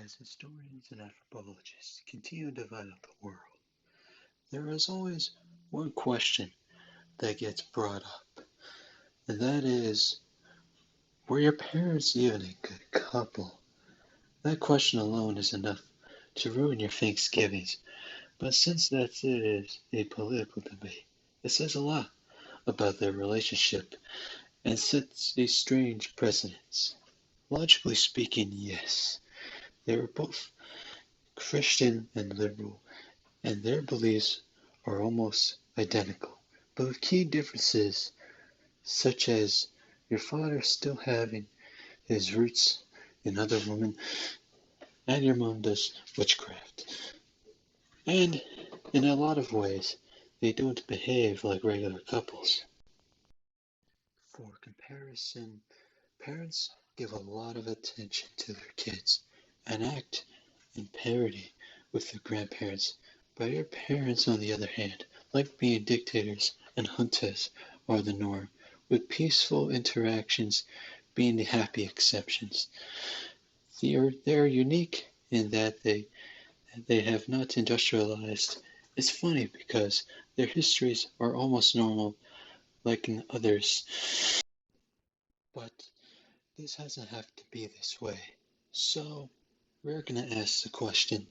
As historians and anthropologists continue to develop the world, there is always one question that gets brought up, and that is, were your parents even a good couple? That question alone is enough to ruin your Thanksgivings, but since that is a political debate, it says a lot about their relationship and sets a strange precedence. Logically speaking, yes, they were both Christian and liberal, and their beliefs are almost identical, but with key differences such as your father still having his roots in other women, and your mom does witchcraft. And in a lot of ways, they don't behave like regular couples. For comparison, parents give a lot of attention to their kids and act in parity with their grandparents, but your parents, on the other hand, like being dictators and juntas are the norm, with peaceful interactions being the happy exceptions. They're unique in that they have not industrialized. It's funny because their histories are almost normal, like in others. But this doesn't have to be this way. So, we're gonna ask the question,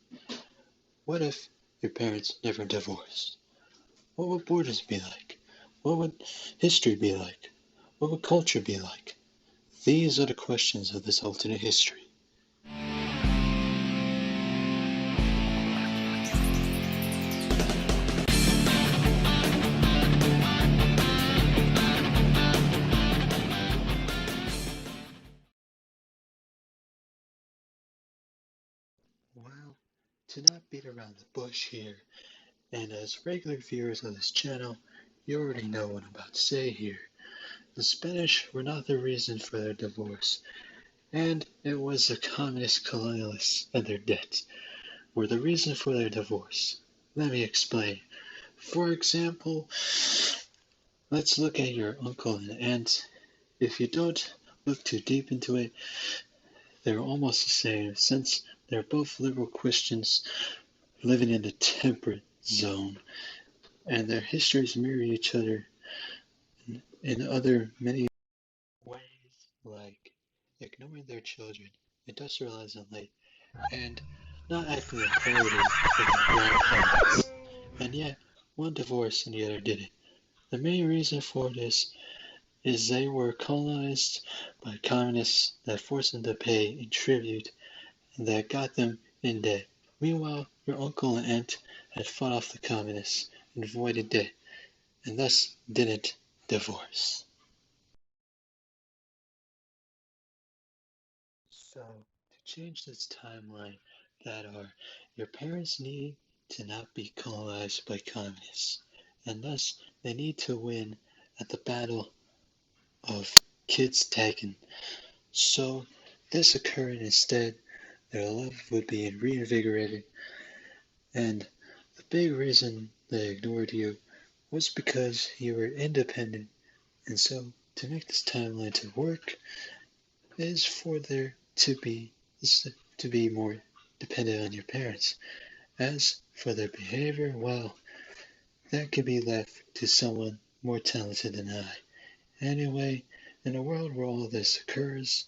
what if your parents never divorced? What would borders be like? What would history be like? What would culture be like? These are the questions of this alternate history. Well, to not beat around the bush here, and as regular viewers of this channel, you already know what I'm about to say here. The Spanish were not the reason for their divorce, and it was the communist colonialists and their debts were the reason for their divorce. Let me explain. For example, let's look at your uncle and aunt. If you don't look too deep into it, they're almost the same, since they're both liberal Christians living in the temperate zone, and their histories mirror each other in other many ways, like ignoring their children, industrializing late, and not acting in parity with their grandparents. And yet, one divorced and the other didn't. The main reason for this is they were colonized by communists that forced them to pay in tribute and that got them in debt. Meanwhile, your uncle and aunt had fought off the communists and avoided debt, and thus didn't divorce. So, to change this timeline, that are, your parents need to not be colonized by communists, and thus they need to win at the battle of kids taken. So, this occurring instead, their love would be reinvigorated, and the big reason they ignored you was because you were independent, and so to make this timeline to work is for there to be more dependent on your parents. As for their behavior, well, that could be left to someone more talented than I. Anyway, in a world where all this occurs,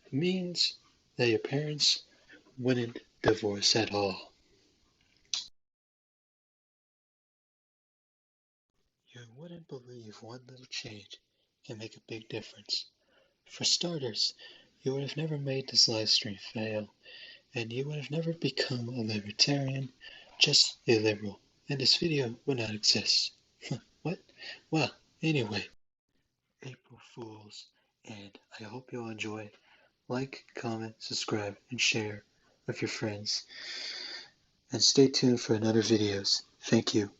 it means that your parents wouldn't divorce at all. You wouldn't believe one little change can make a big difference. For starters, you would have never made this live stream fail, and you would have never become a libertarian, just a liberal, and this video would not exist. What? Well, anyway, April Fools, and I hope you'll enjoy. Like, comment, subscribe, and share with your friends. And stay tuned for another videos. Thank you.